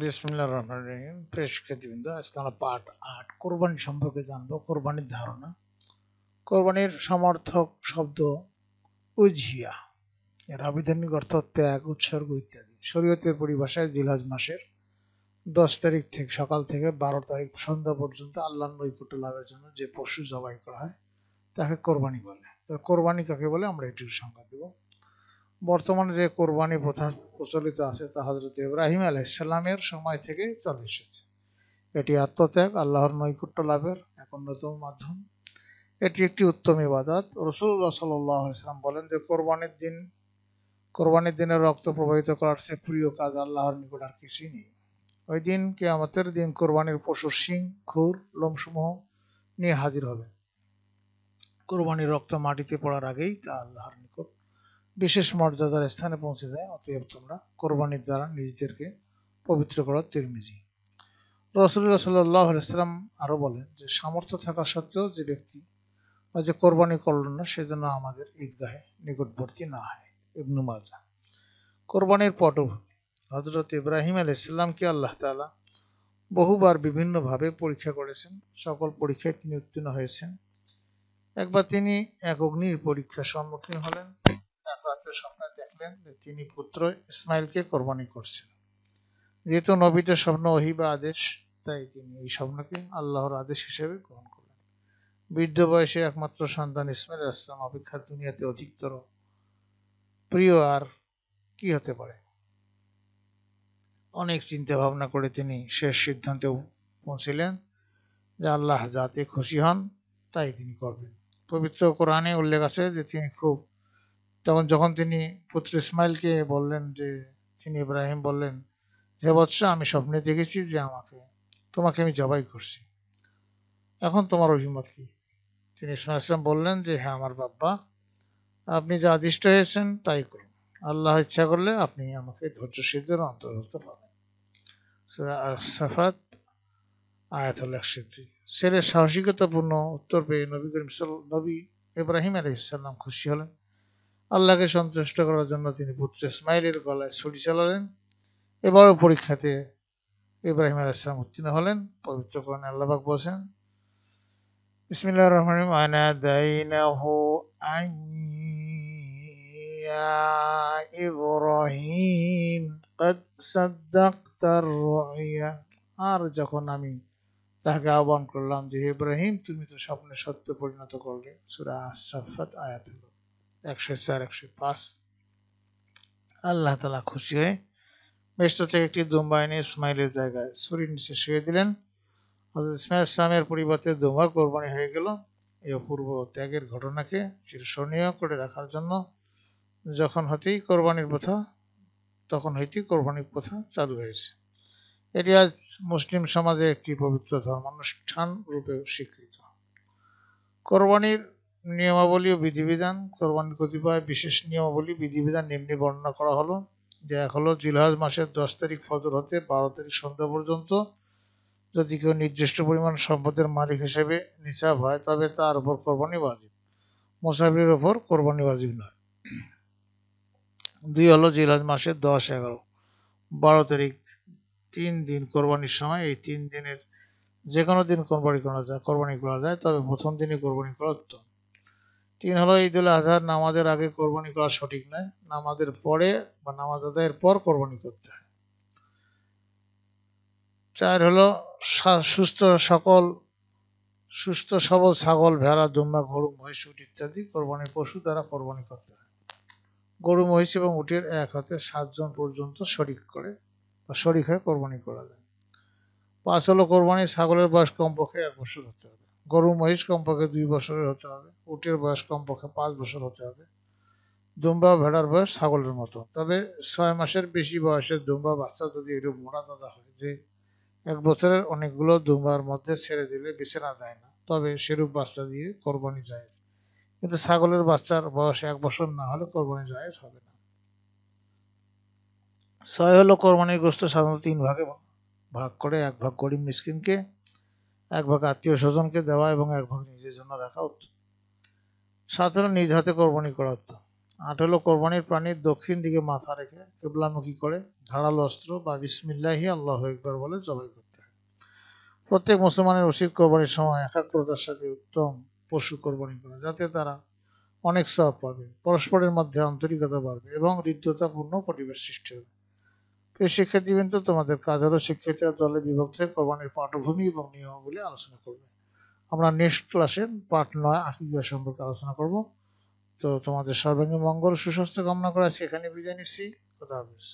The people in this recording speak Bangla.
বিসমিল্লাহির রহমানির রহিম। প্রিয় শিক্ষার্থীবৃন্দ, আজকে আমরা পার্ট 8 কোরবানি সম্পর্কে জানবো। কোরবানির ধারণা। কোরবানির সমার্থক শব্দ উজহিয়া, এর আবিধানিক অর্থ ত্যাগ, উৎসর্গ ইত্যাদি। শরীয়তের পরিভাষায় জিলহজ মাসের 10 তারিখ থেকে সকাল থেকে 12 তারিখ সন্ধ্যা পর্যন্ত আল্লাহর নৈকট্য লাভের জন্য যে পশু জবাই করা হয় তাকে কোরবানি বলে। কোরবানি কাকে বলে আমরা এটির সংজ্ঞা দেব। বর্তমানে যে কোরবানি প্রথা প্রচলিত আছে তা হযরত ইব্রাহিম আলাইহিসসালামের সময় থেকে চলে এসেছে। এটি আত্মত্যাগ, আল্লাহর নৈকট্য লাভের এক অন্যতম মাধ্যম। এটি একটি উত্তম ইবাদত। রাসূলুল্লাহ সাল্লাল্লাহু আলাইহি ওয়াসাল্লাম বলেন যে কোরবানির দিনে রক্ত প্রবাহিত করার চেয়ে প্রিয় কাজ আল্লাহর নিকট আর কিছুই নেই। ওই দিন কিয়ামতের দিন কোরবানির পশুর শিং, খুর, লোমসমূহ নিয়ে হাজির হবে। কোরবানির রক্ত মাটিতে পড়ার আগেই তা আল্লাহর নিকট বিশেষ মর্যাদার স্থানে পৌঁছে যায়। অতএব তোমরা কোরবানির দ্বারা নিজেদেরকে পবিত্র করো। তিরমিজি। রাসূলুল্লাহ সাল্লাল্লাহু আলাইহি ওয়াসাল্লাম আরো বলেন যে সামর্থ্য থাকা সত্ত্বেও যে ব্যক্তি যে কোরবানি করল না সেজন্য আমাদের ঈদগাহে নিকটবর্তী না হয়। ইবনু মাজাহ। কোরবানির পটভূমি। হযরত ইব্রাহিম আলাইহিস সালামকে আল্লাহ তাআলা বহুবার বিভিন্নভাবে পরীক্ষা করেছেন। সকল পরীক্ষায় তিনি উত্তীর্ণ হয়েছেন। একবার তিনি এক অগ্নির পরীক্ষার সম্মুখীন হলেন। এক রাতে স্বপ্নে দেখলেন যে তিনি পুত্র ইসমাইলকে কোরবানি করছেন। যেহেতু নবীদের স্বপ্ন ওহী বা আদেশ, তাই তিনি এই স্বপ্নকে আল্লাহর আদেশ হিসেবে গ্রহণ করলেন। বৃদ্ধ বয়সে একমাত্র সন্তান ইসমাইল আলাইহিস সালাম অপেক্ষা দুনিয়াতে অধিকতর প্রিয় আর কি হতে পারে। অনেক চিন্তা ভাবনা করে তিনি শেষ সিদ্ধান্তে পৌঁছিলেন যে আল্লাহ যাতে খুশি হন তাই তিনি করবেন। পবিত্র কোরআনে উল্লেখ আছে যে তিনি যখন তিনি পুত্র ইসমাইলকে বললেন যে ইব্রাহিম বললেন, হে বৎস, আমি স্বপ্নে দেখেছি যে তোমাকে আমি জবাই করছি। এখন তোমার অভিমত কি? তিনি ইসমাইল ইসলাম বললেন যে হ্যাঁ আমার বাবা, আপনি যা আদিষ্ট হয়েছেন তাই করুন। আল্লাহ ইচ্ছা করলে আপনি আমাকে ধৈর্যশীলদের অন্তর্ভুক্ত পাবেন। সূরা আস-সাফাত আয়াত 61। ছেলের সাহসিকতাপূর্ণ উত্তর পেয়ে নবী ইব্রাহিম আলাইহিস সালাম খুশি হলেন। আল্লাহকে সন্তুষ্ট করার জন্য তিনি পুত্র ইসমাইলের গলায় ছুরি চালালেন। এবারও পরীক্ষাতে ইব্রাহিম আলাইহিস সালাম উত্তীর্ণ হলেন। পবিত্র কোরআনে আল্লাহ পাক বলেন, বিসমিল্লাহির রহমানির রহিম, ওয়ানাদাইনাহু আন ইয়া ইব্রাহিম ক্বাদ সাদ্দাকতার রুইয়া। আর যখন আমি তাকে আহ্বান করলাম যে ইব্রাহিম, তুমি তো স্বপ্নে সত্য পরিণত করলে। সূরা আস-সাফফাত আয়াত 104 105। আল্লাহ তাআলা খুশি হয়ে বেহেশত থেকে একটি দুম্বা এনে ইসমাইলের জায়গায় ছুরির নিচে শুয়ে দিলেন। হযরত ইসমাইল ইসলামের পরিবর্তে দুম্বা কোরবানি হয়ে গেল। এই অপূর্ব ত্যাগের ঘটনাকে চিরস্মরণীয় করে রাখার জন্য তখন হইতেই কোরবানির প্রথা চালু হয়েছে। এটি আজ মুসলিম সমাজে একটি পবিত্র ধর্মানুষ্ঠান রূপে স্বীকৃত। কোরবানির নিয়মাবলী ও বিধিবিধান। কোরবানির কতিপয় বিশেষ নিয়মাবলী বিধিবিধান নিম্নে বর্ণনা করা হলো। যে এক হলো, জিলহজ মাসের 10 তারিখ ফজর হতে 12 তারিখ সন্ধ্যা পর্যন্ত যদি কেউ নির্দিষ্ট পরিমাণ সম্পদের মালিক হিসেবে নিসাব হয় তবে তার উপর কোরবানি ওয়াজিব। মুসাফিরের উপর কোরবানি ওয়াজিব নয়। 2 হলো, জিলহজ মাসের 10, 11, 12 তারিখ 3 দিন কোরবানির সময় এই 3 দিনের যে কোনো দিন কোরবানি করা যায়, তবে প্রথম দিনে কোরবানি করা উত্তম। 3 হলো, ঈদুল আজহার নামাজের আগে কোরবানি করা সঠিক নয়, নামাজের পরে বা নামাজ আদায়ের পর কোরবানি করতে হয়। 4 হলো, সুস্থ সবল ছাগল, ভেড়া, দুম্বা, গরু, মহিষ, উট ইত্যাদি কোরবানির পশু দ্বারা কোরবানি করতে হয়। গরু, মহিষ এবং উটের 1 হতে 7 জন পর্যন্ত শরিক হয়ে কোরবানি করা যায়। 5 হলো, কোরবানি ছাগলের বয়স কমপক্ষে 1 বছর হতে হবে। গরু, মহিষ কমপক্ষে 2 বছরের হতে হবে। উটের বয়স কমপক্ষে 5 বছর হতে হবে। দুম্বা ও ভেড়ার বয়স ছাগলের মতো। তবে 6 মাসের বেশি বয়সের দুম্বা বাচ্চা যদি এরূপ মোটা তাজা হয় যে 1 বছরের অনেকগুলো দুম্বার মধ্যে ছেড়ে দিলে বেঁচে না যায় না, তবে সেরূপ বাচ্চা দিয়ে কোরবানি জায়েজ। কিন্তু ছাগলের বাচ্চার বয়স 1 বছর না হলে কোরবানি জায়েজ হবে না। 6 হলো, কোরবানির গোশত সাধারণত 3 ভাগে ভাগ করে 1 ভাগ গরিব মিসকিনকে, 1 ভাগ আত্মীয় স্বজনকে দেওয়া এবং 1 ভাগ নিজের জন্য রাখা উত্তম। 7 হলো, নিজ হাতে কোরবানি করা উত্তম। 8 হলো কোরবানির প্রাণীর দক্ষিণ দিকে মাথা রেখে কিবলামুখী করে ধারালো অস্ত্র বা বিসমিল্লাহি আল্লাহু আকবার বলে জবাই করতে হয়। প্রত্যেক মুসলমানের উচিত কোরবানির সময় একাগ্রতার সাথে উত্তম পশু কোরবানি করা, যাতে তারা অনেক সওয়াব পাবে, পরস্পরের মধ্যে আন্তরিকতা বাড়বে এবং হৃদ্যতাপূর্ণ পরিবেশ সৃষ্টি হবে। প্রিয় শিক্ষার্থীবৃন্দ, তোমাদের কাজ হলো শিক্ষার্থীরা দলে বিভক্ত হয়ে কোরবানির পটভূমি এবং নিয়মাবলী আলোচনা করবে। আমরা নেক্সট ক্লাসে পার্ট 9 আকিকা সম্পর্কে আলোচনা করব। তো তোমাদের সর্বাঙ্গীন মঙ্গল সুস্বাস্থ্য কামনা করে আজকে এখানে বিদায় নিচ্ছি। খোদা হাফেজ।